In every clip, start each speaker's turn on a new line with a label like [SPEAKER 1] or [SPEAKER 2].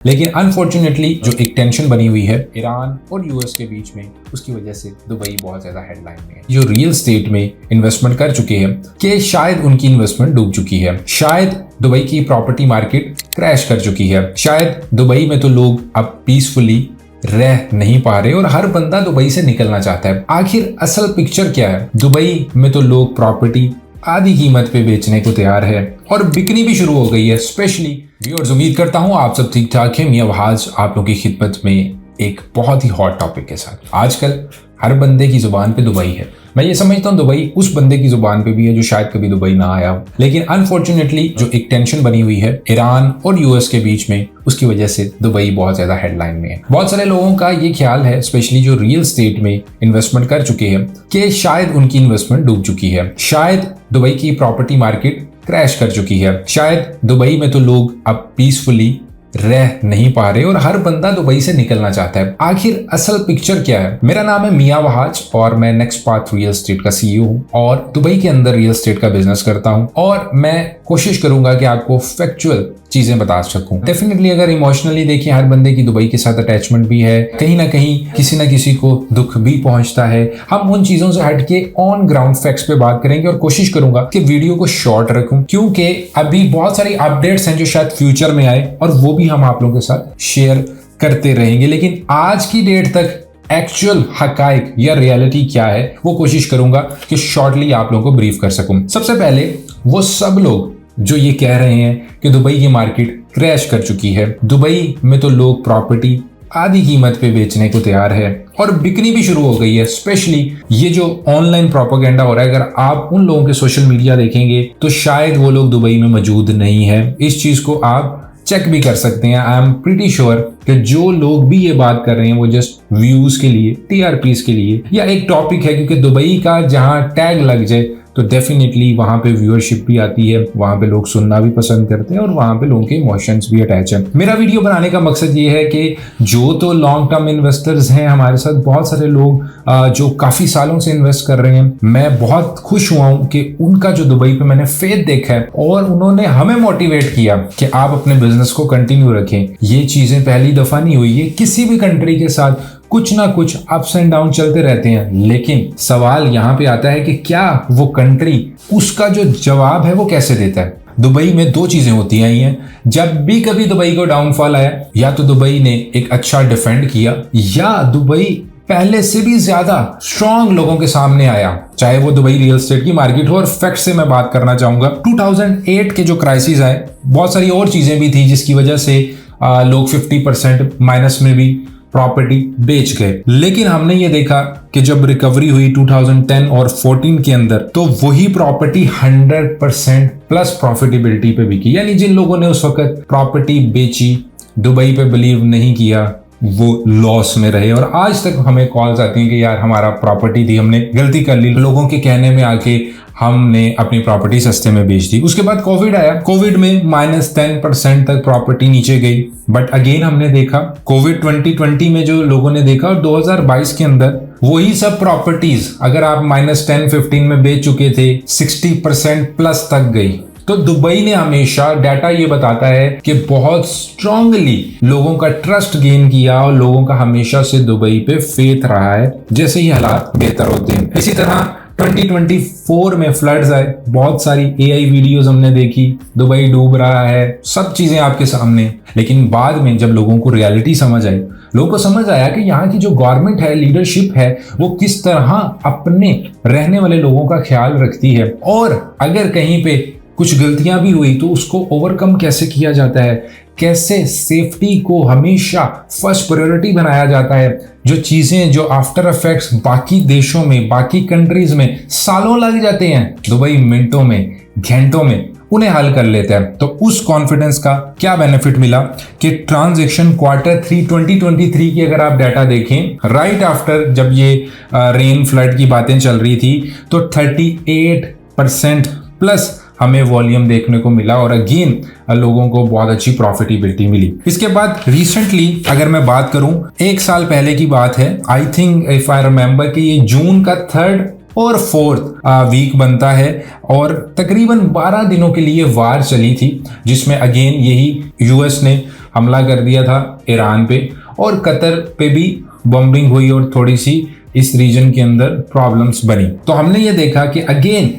[SPEAKER 1] लेकिन अनफॉर्चुनेटली जो एक टेंशन बनी हुई है ईरान और यूएस के बीच में, उसकी वजह से दुबई बहुत ज्यादा हेडलाइन में है। जो रियल स्टेट में इन्वेस्टमेंट कर चुके हैं कि शायद उनकी इन्वेस्टमेंट डूब चुकी है, शायद दुबई की प्रॉपर्टी मार्केट क्रैश कर चुकी है, शायद दुबई में तो लोग अब पीसफुली रह नहीं पा रहे और हर बंदा दुबई से निकलना चाहता है। आखिर असल पिक्चर क्या है? दुबई में तो लोग प्रॉपर्टी आधी कीमत पे बेचने को तैयार है और बिकनी भी शुरू हो गई है। स्पेशली व्यूअर्स, उम्मीद करता हूँ आप सब ठीक ठाक हैं। मैं वहाज आप लोगों की खिदमत में एक बहुत ही हॉट टॉपिक के साथ। आजकल हर बंदे की जुबान पे दुबई है। मैं ये समझता हूँ दुबई उस बंदे की जुबान पे भी है जो शायद कभी दुबई ना आया हो, लेकिन अनफॉर्चुनेटली जो एक टेंशन बनी हुई है ईरान और यूएस के बीच में, उसकी वजह से दुबई बहुत ज्यादा हेडलाइन में है। बहुत सारे लोगों का ये ख्याल है, स्पेशली जो रियल स्टेट में इन्वेस्टमेंट कर चुके हैं, कि शायद उनकी इन्वेस्टमेंट डूब चुकी है, शायद दुबई की प्रॉपर्टी मार्केट क्रैश कर चुकी है, शायद दुबई में तो लोग अब पीसफुली रह नहीं पा रहे और हर बंदा दुबई से निकलना चाहता है। आखिर असल पिक्चर क्या है? मेरा नाम है मियां वहाज और मैं नेक्स्ट पाथ रियल एस्टेट का सीईओ हूं और दुबई के अंदर रियल एस्टेट का बिजनेस करता हूं और मैं कोशिश करूंगा कि आपको फैक्चुअल चीजें बता सकूं। डेफिनेटली अगर इमोशनली देखिए, हर बंदे की दुबई के साथ अटैचमेंट भी है, कहीं ना कहीं किसी ना किसी को दुख भी पहुंचता है। हम उन चीजों से हटके ऑन ग्राउंड फैक्ट्स पे बात करेंगे और कोशिश करूंगा कि वीडियो को शॉर्ट रखूं, क्योंकि अभी बहुत सारी अपडेट्स हैं जो शायद फ्यूचर में आए और वो भी हम आप लोगों के साथ शेयर करते रहेंगे। लेकिन आज की डेट तक एक्चुअल हकाइक या रियलिटी क्या है, वो कोशिश करूंगा कि शॉर्टली आप लोगों को ब्रीफ कर सकूं। सबसे पहले वो सब लोग जो ये कह रहे हैं कि दुबई की मार्केट क्रैश कर चुकी है, दुबई में तो लोग प्रॉपर्टी आधी कीमत पे बेचने को तैयार है और बिकनी भी शुरू हो गई है। स्पेशली ये जो ऑनलाइन प्रोपेगेंडा हो रहा है, अगर आप उन लोगों के सोशल मीडिया देखेंगे तो शायद वो लोग दुबई में मौजूद नहीं है। इस चीज को आप चेक भी कर सकते हैं। आई एम प्रीटी श्योर कि जो लोग भी ये बात कर रहे हैं वो जस्ट व्यूज के लिए, टीआरपीस के लिए, या एक टॉपिक है, क्योंकि दुबई का जहां टैग लग जाए तो डेफिनेटली वहां पे व्यूअरशिप भी आती है, वहां पे लोग सुनना भी पसंद करते हैं और वहां पे लोगों के इमोशंस भी अटैच है। मेरा वीडियो बनाने का मकसद ये है कि जो तो लॉन्ग टर्म इन्वेस्टर्स हैं हमारे साथ, बहुत सारे लोग जो काफी सालों से इन्वेस्ट कर रहे हैं, मैं बहुत खुश हुआ हूं कि उनका जो दुबई पे मैंने फेथ देखा है और उन्होंने हमें मोटिवेट किया कि आप अपने बिजनेस को कंटिन्यू रखें। ये चीजें पहली दफा नहीं हुई है, किसी भी कंट्री के साथ कुछ ना कुछ अप्स एंड डाउन चलते रहते हैं। लेकिन सवाल यहाँ पे आता है कि क्या वो कंट्री उसका जो जवाब है वो कैसे देता है। दुबई में दो चीजें होती हैं। जब भी कभी दुबई को डाउनफॉल आया, या तो दुबई ने एक अच्छा डिफेंड किया या दुबई पहले से भी ज्यादा स्ट्रॉन्ग लोगों के सामने आया, चाहे वो दुबई रियल एस्टेट की मार्केट हो। और फैक्ट से मैं बात करना चाहूंगा, 2008 के जो क्राइसिस आए, बहुत सारी और चीजें भी थी जिसकी वजह से लोग 50% माइनस में भी प्रॉपर्टी बेच गए। लेकिन हमने ये देखा कि जब रिकवरी हुई 2010 और 14 के अंदर, तो वही प्रॉपर्टी 100% प्लस प्रॉफिटेबिलिटी पे बिकी। यानी जिन लोगों ने उस वक्त प्रॉपर्टी बेची, दुबई पे बिलीव नहीं किया, वो लॉस में रहे। और आज तक हमें कॉल्स आती हैं कि यार हमारा प्रॉपर्टी थी, हमने गलती कर ली, लोगों के कहने में आके हमने अपनी प्रॉपर्टी सस्ते में बेच दी। उसके बाद कोविड आया, कोविड में -10% तक प्रॉपर्टी नीचे गई। बट अगेन हमने देखा कोविड 2020 में जो लोगों ने देखा, और 2022 के अंदर वही सब प्रॉपर्टीज अगर आप -10-15 में बेच चुके थे, 60% प्लस तक गई। तो दुबई ने हमेशा, डाटा ये बताता है कि बहुत स्ट्रांगली लोगों का ट्रस्ट गेन किया और लोगों का हमेशा से दुबई पे फेथ रहा है जैसे ही हालात बेहतर होते हैं। इसी तरह 2024 में फ्लड्स आए, बहुत सारी एआई वीडियोस हमने देखी, दुबई डूब रहा है, सब चीजें आपके सामने। लेकिन बाद में जब लोगों को रियलिटी समझ आई, लोगों को समझ आया कि यहाँ की जो गवर्नमेंट है, लीडरशिप है, वो किस तरह अपने रहने वाले लोगों का ख्याल रखती है और अगर कहीं पे कुछ गलतियां भी हुई तो उसको ओवरकम कैसे किया जाता है, कैसे सेफ्टी को हमेशा फर्स्ट प्रायोरिटी बनाया जाता है। जो चीजें, जो आफ्टर इफेक्ट्स बाकी देशों में, बाकी कंट्रीज में सालों लग जाते हैं, दुबई मिनटों में, घंटों में उन्हें हल कर लेता है। तो उस कॉन्फिडेंस का क्या बेनिफिट मिला कि ट्रांजैक्शन Q3 2023 की अगर आप डाटा देखें, राइट आफ्टर जब ये रेन फ्लड की बातें चल रही थी, तो 38% प्लस हमें वॉल्यूम देखने को मिला और अगेन लोगों को बहुत अच्छी प्रॉफिटेबिलिटी मिली। इसके बाद रिसेंटली अगर मैं बात करूं, एक साल पहले की बात है, I think if I remember कि ये जून का 3rd और 4th वीक बनता है और तकरीबन 12 दिनों के लिए वार चली थी, जिसमें अगेन यही यूएस ने हमला कर दिया था ईरान पे, और कतर पे भी बॉम्बिंग हुई और थोड़ी सी इस रीजन के अंदर प्रॉब्लम्स बनी। तो हमने ये देखा कि अगेन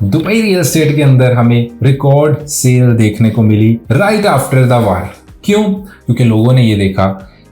[SPEAKER 1] दुबई रियल एस्टेट के अंदर हमें रिकॉर्ड सेल देखने को मिली राइट आफ्टर द वार। क्यों? क्योंकि लोगों ने ये देखा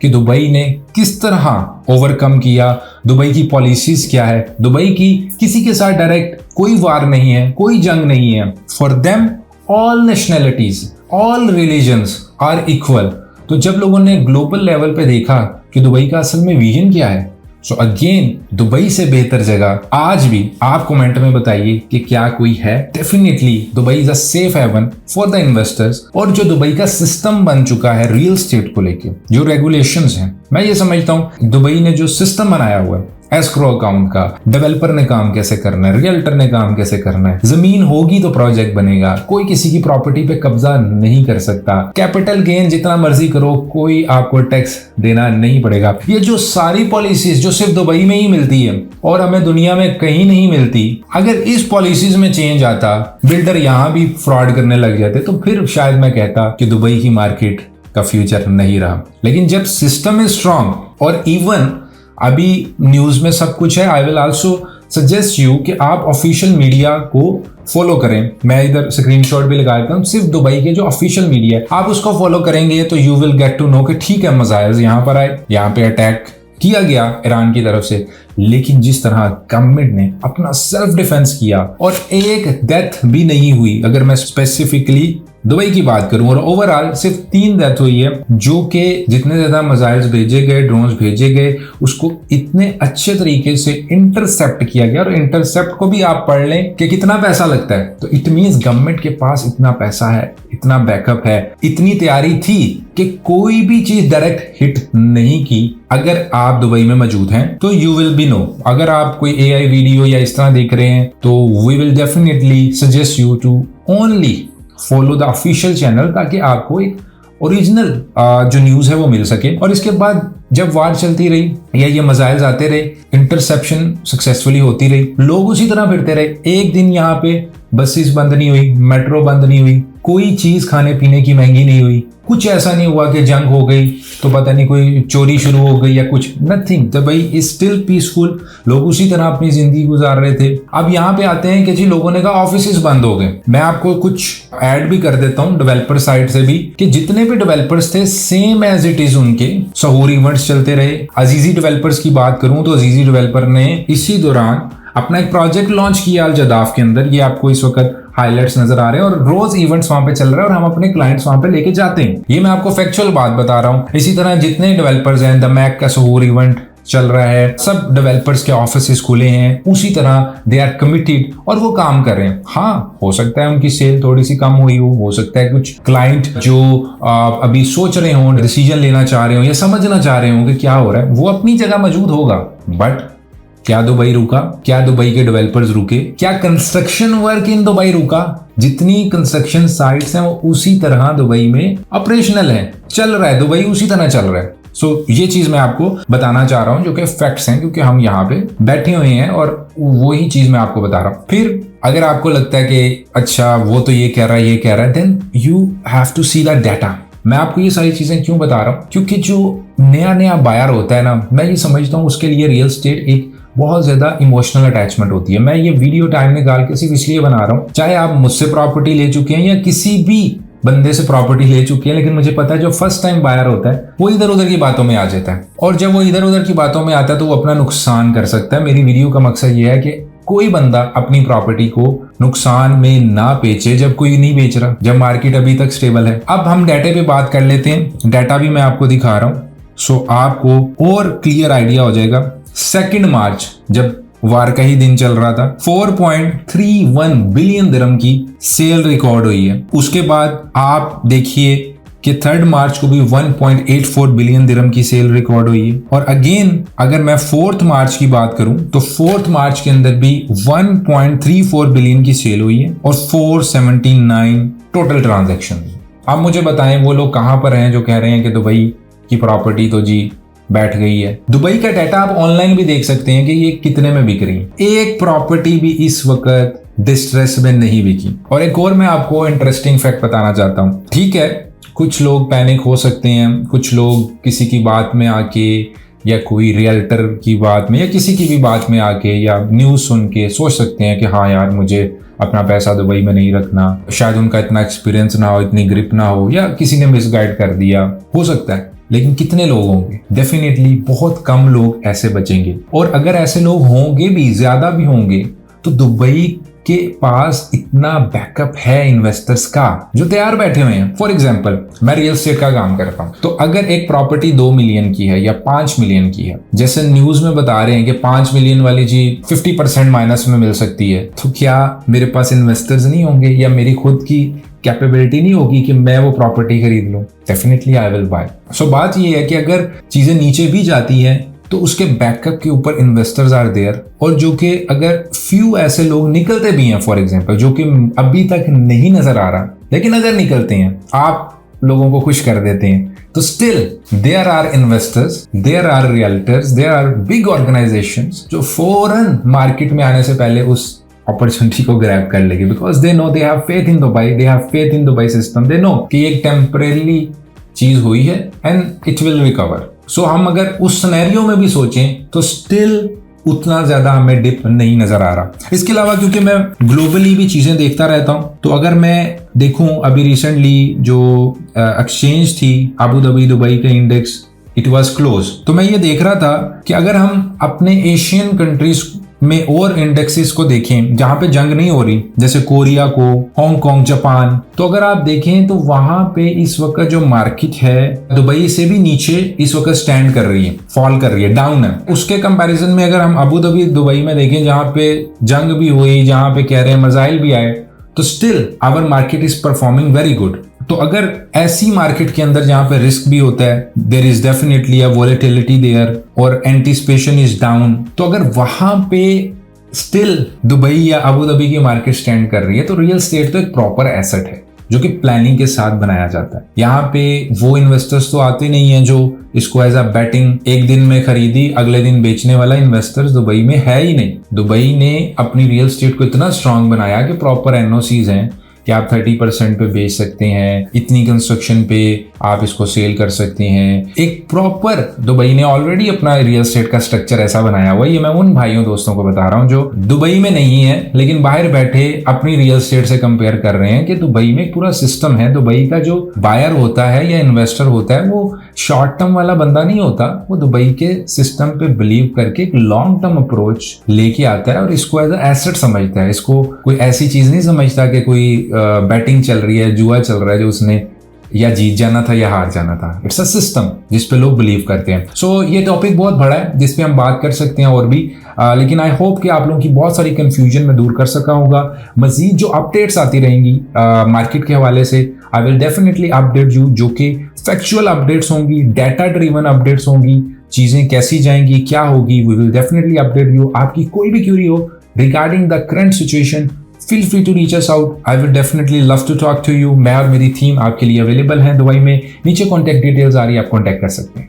[SPEAKER 1] कि दुबई ने किस तरह ओवरकम किया, दुबई की पॉलिसीज क्या है, दुबई की किसी के साथ डायरेक्ट कोई वार नहीं है, कोई जंग नहीं है। For them all nationalities, all religions are equal. तो जब लोगों ने ग्लोबल लेवल पे देखा कि दुबई का असल में विजन क्या है, सो अगेन दुबई से बेहतर जगह आज भी आप कमेंट में बताइए कि क्या कोई है। Definitely Dubai is a safe haven for the investors. और जो दुबई का सिस्टम बन चुका है रियल एस्टेट को लेके, जो रेगुलेशंस हैं, मैं ये समझता हूँ दुबई ने जो सिस्टम बनाया हुआ है एस्क्रो अकाउंट का, डेवलपर ने काम कैसे करना है, रियल्टर ने काम कैसे करना है, जमीन होगी तो प्रोजेक्ट बनेगा, कोई किसी की प्रॉपर्टी पे कब्जा नहीं कर सकता, कैपिटल गेन जितना मर्जी करो, कोई आपको टैक्स देना नहीं पड़ेगा। ये जो सारी पॉलिसीज जो सिर्फ दुबई में ही मिलती है और हमें दुनिया में कहीं नहीं मिलती, अगर इस पॉलिसीज में चेंज आता, बिल्डर यहाँ भी फ्रॉड करने लग जाते, तो फिर शायद मैं कहता कि दुबई की मार्केट का फ्यूचर नहीं रहा। लेकिन जब सिस्टम इज स्ट्रांग और इवन अभी न्यूज में सब कुछ है, I will also suggest you कि आप ऑफिशियल मीडिया को फॉलो करें। मैं इधर स्क्रीनशॉट भी लगा देता हूँ, सिर्फ दुबई के जो ऑफिशियल मीडिया है आप उसको फॉलो करेंगे तो you will get to know कि ठीक है मजाइल यहाँ पर आए, यहाँ पे अटैक किया गया ईरान की तरफ से, लेकिन जिस तरह गवर्नमेंट ने अपना सेल्फ डिफेंस किया और एक डेथ भी नहीं हुई। अगर मैं स्पेसिफिकली दुबई की बात करूं, और ओवरऑल सिर्फ 3 डेथ हुई है, जो कि जितने ज्यादा मिसाइल्स भेजे गए, ड्रोन्स भेजे गए, उसको इतने अच्छे तरीके से इंटरसेप्ट किया गया। और इंटरसेप्ट को भी आप पढ़ लें कि कितना पैसा लगता है, तो इट मींस गवर्नमेंट के पास इतना पैसा है, इतना बैकअप है, इतनी तैयारी थी कि कोई भी चीज डायरेक्ट हिट नहीं की। अगर आप दुबई में मौजूद हैं तो यू विल बी नो। अगर आप कोई AI वीडियो या इस तरह देख रहे हैं तो we will definitely suggest you to only follow the official channel, ताकि आपको एक ओरिजिनल जो न्यूज है वो मिल सके। और इसके बाद जब वार चलती रही या ये मिसाइल्स आते रहे, इंटरसेप्शन सक्सेसफुली होती रही, लोग उसी तरह फिरते रहे। एक दिन यहाँ पे बसेस बंद नहीं हुई, मेट्रो बंद नहीं हुई, कोई चीज खाने पीने की महंगी नहीं हुई, कुछ ऐसा नहीं हुआ कि जंग हो गई तो पता नहीं कोई चोरी शुरू हो गई या कुछ, नथिंग। तो भाई इज स्टिल पीसफुल, लोग उसी तरह अपनी जिंदगी गुजार रहे थे। अब यहाँ पे आते हैं कि जी लोगों ने कहा ऑफिस बंद हो गए। मैं आपको कुछ ऐड भी कर देता हूँ डेवलपर साइड से भी, कि जितने भी डेवलपर्स थे सेम एज इट इज उनके सहूर इवेंट्स चलते रहे। अजीजी डेवलपर्स की बात करूं तो अजीजी डेवलपर ने इसी दौरान अपना एक प्रोजेक्ट लॉन्च किया अल जदाफ के अंदर। ये आपको इस वक्त हाइलाइट्स नजर आ रहे हैं और रोज इवेंट्स वहां पे चल रहे हैं और हम अपने क्लाइंट्स वहां पे लेके जाते हैं। ये मैं आपको फैक्चुअल बात बता रहा हूँ। इसी तरह जितने डेवलपर्स हैं, द मैक का सहूर इवेंट चल रहा है, सब डेवलपर्स के ऑफिस खुले हैं, उसी तरह दे आर कमिटेड और वो काम कर रहे हैं। हाँ, हो सकता है उनकी सेल थोड़ी सी कम हुई हो सकता है कुछ क्लाइंट जो अभी सोच रहे हो, डिसीजन लेना चाह रहे हो या समझना चाह रहे हो कि क्या हो रहा है, वो अपनी जगह मौजूद होगा। बट क्या दुबई रुका? क्या दुबई के डेवलपर्स रुके? क्या कंस्ट्रक्शन वर्क इन दुबई रुका? जितनी कंस्ट्रक्शन साइट्स हैं वो उसी तरह दुबई में ऑपरेशनल है, चल रहा है, दुबई उसी तरह चल रहा है। ये चीज मैं आपको बताना चाह रहा हूं जो कि फैक्ट्स हैं, क्योंकि हम यहाँ पे बैठे हुए हैं और वही चीज मैं आपको बता रहा हूं। फिर अगर आपको लगता है कि अच्छा वो तो ये कह रहा है, ये कह रहा है, then you have to see the data. मैं आपको ये सारी चीजें क्यों बता रहा हूँ? क्योंकि जो नया बायर होता है ना, मैं ये समझता हूँ उसके लिए रियल एस्टेट एक बहुत ज्यादा इमोशनल अटैचमेंट होती है। मैं ये वीडियो टाइम निकाल के सिर्फ इसलिए बना रहा हूँ, चाहे आप मुझसे प्रॉपर्टी ले चुके हैं या किसी भी बंदे से प्रॉपर्टी ले चुके हैं, लेकिन मुझे पता है जो फर्स्ट टाइम बायर होता है वो इधर उधर की बातों में आ जाता है, और जब वो इधर उधर की बातों में आता है तो वो अपना नुकसान कर सकता है। मेरी वीडियो का मकसद ये है कि कोई बंदा अपनी प्रॉपर्टी को नुकसान में ना बेचे जब कोई नहीं बेच रहा, जब मार्केट अभी तक स्टेबल है। अब हम डाटा पे बात कर लेते हैं, डाटा भी मैं आपको दिखा रहा हूँ सो आपको और क्लियर आइडिया हो जाएगा। 2 मार्च जब वार का ही दिन चल रहा था, 4.31 बिलियन दिरहम की सेल रिकॉर्ड हुई है। उसके बाद आप देखिए कि 3 मार्च को भी 1.84 बिलियन दिरहम की सेल रिकॉर्ड हुई है। और अगेन अगर मैं 4 मार्च की बात करूं तो 4 मार्च के अंदर भी 1.34 बिलियन की सेल हुई है और 479 टोटल ट्रांजैक्शन। अब मुझे बताएं वो लोग कहां पर हैं जो कह रहे हैं कि दुबई की प्रॉपर्टी तो जी बैठ गई है। दुबई का डाटा आप ऑनलाइन भी देख सकते हैं कि ये कितने में बिक रही है। एक प्रॉपर्टी भी इस वक्त डिस्ट्रेस में नहीं बिकी। और एक और मैं आपको इंटरेस्टिंग फैक्ट बताना चाहता हूं। ठीक है, कुछ लोग पैनिक हो सकते हैं, कुछ लोग किसी की बात में आके या कोई रियल्टर की बात में या किसी की भी बात में आके या न्यूज़ सुन के सोच सकते हैं कि हाँ यार मुझे अपना पैसा दुबई में नहीं रखना, शायद उनका इतना एक्सपीरियंस ना हो, इतनी ग्रिप ना हो, या किसी ने मिसगाइड कर दिया, हो सकता है। लेकिन कितने लोग होंगे? डेफिनेटली बहुत कम लोग ऐसे बचेंगे, और अगर ऐसे लोग होंगे भी, ज्यादा भी होंगे, तो दुबई के पास इतना बैकअप है इन्वेस्टर्स का जो तैयार बैठे हुए हैं। फॉर एग्जांपल, मैं रियल एस्टेट का काम करता हूं, तो अगर एक प्रॉपर्टी 2 मिलियन की है या 5 मिलियन की है, जैसे न्यूज में बता रहे हैं कि 5 मिलियन वाली जी 50% माइनस में मिल सकती है, तो क्या मेरे पास इन्वेस्टर्स नहीं होंगे या मेरी खुद की कैपेबिलिटी नहीं होगी कि मैं वो प्रॉपर्टी खरीद लूं? Definitely I will buy. So बात ये है कि अगर चीजें नीचे भी जाती हैं तो उसके बैकअप के ऊपर इन्वेस्टर्स आर देयर, और जो कि अगर फ्यू ऐसे लोग निकलते भी हैं, फॉर एग्जांपल, जो कि अभी तक नहीं नजर आ रहा, लेकिन अगर निकलते हैं, आप लोगों को खुश कर देते हैं, तो still there are investors, there are realtors, there are big organisations जो फौरन मार्केट में आने से पहले उस अपॉर्चुनिटी को ग्रैब कर लेंगे, because they know, they have faith in Dubai, they have faith in Dubai system, they know कि एक टेम्परेरी चीज हुई है एंड इट विल रिकवर। सो हम अगर उस सिनेरियो में भी सोचें तो स्टिल उतना ज्यादा हमें डिप नहीं नजर आ रहा। इसके अलावा क्योंकि मैं ग्लोबली भी चीजें देखता रहता हूं, तो अगर मैं देखूं अभी रिसेंटली जो एक्सचेंज थी अबू धाबी दुबई के इंडेक्स, इट वाज क्लोज, तो मैं ये देख रहा था कि अगर हम अपने एशियन कंट्रीज में और इंडेक्सेस को देखें जहां पे जंग नहीं हो रही, जैसे कोरिया को, हांगकांग, जापान, तो अगर आप देखें तो वहां पे इस वक्त जो मार्केट है दुबई से भी नीचे इस वक्त स्टैंड कर रही है, फॉल कर रही है, डाउन है। उसके कंपैरिजन में अगर हम अबू धाबी दुबई में देखें जहां पे जंग भी हुई, जहां पे कह रहे हैं मिसाइल भी आए, तो still our market is performing very good. तो अगर ऐसी मार्केट के अंदर जहां पे रिस्क भी होता है, there is definitely a volatility there और एंटिसिपेशन इज डाउन, तो अगर वहां पे स्टिल दुबई या अबू धाबी की मार्केट स्टैंड कर रही है, तो रियल एस्टेट तो एक प्रॉपर एसेट है जो कि प्लानिंग के साथ बनाया जाता है। यहाँ पे वो इन्वेस्टर्स तो आते नहीं है जो इसको एज अ बैटिंग एक दिन में खरीदी अगले दिन बेचने वाला इन्वेस्टर्स दुबई में है ही नहीं। दुबई ने अपनी रियल एस्टेट को इतना स्ट्रांग बनाया कि प्रॉपर एनओसीज हैं कि आप 30% पे बेच सकते हैं, इतनी कंस्ट्रक्शन पे आप इसको सेल कर सकते हैं। एक प्रॉपर दुबई ने ऑलरेडी अपना रियल एस्टेट का स्ट्रक्चर ऐसा बनाया हुआ है। ये मैं उन भाइयों दोस्तों को बता रहा हूं जो दुबई में नहीं है लेकिन बाहर बैठे अपनी रियल एस्टेट से कंपेयर कर रहे हैं कि दुबई में एक पूरा सिस्टम है। दुबई का जो बायर होता है या इन्वेस्टर होता है वो शॉर्ट टर्म वाला बंदा नहीं होता, वो दुबई के सिस्टम पे बिलीव करके एक लॉन्ग टर्म अप्रोच लेके आता है और इसको एज एसेट समझता है। इसको कोई ऐसी चीज नहीं समझता कि कोई बैटिंग चल रही है, जुआ चल रहा है जो उसने या जीत जाना था या हार जाना था। इट्स अ सिस्टम जिसपे लोग बिलीव करते हैं। सो ये टॉपिक बहुत बड़ा है जिसपे हम बात कर सकते हैं और भी, लेकिन आई होप कि आप लोगों की बहुत सारी कंफ्यूजन में दूर कर सका होगा। मजीद जो अपडेट्स आती रहेंगी मार्केट के हवाले से, I will definitely update you, जो कि फैक्चुअल अपडेट्स होंगी, डाटा ड्रिवन अपडेट्स होंगी, चीजें कैसी जाएंगी, क्या होगी, we will definitely update you. आपकी कोई भी क्यूरी हो regarding the current situation, feel free to reach us out. I will definitely love to talk to you. मैं और मेरी टीम आपके लिए अवेलेबल हैं दुबई में। नीचे कॉन्टैक्ट डिटेल्स आ रही है, आप कॉन्टैक्ट कर सकते हैं।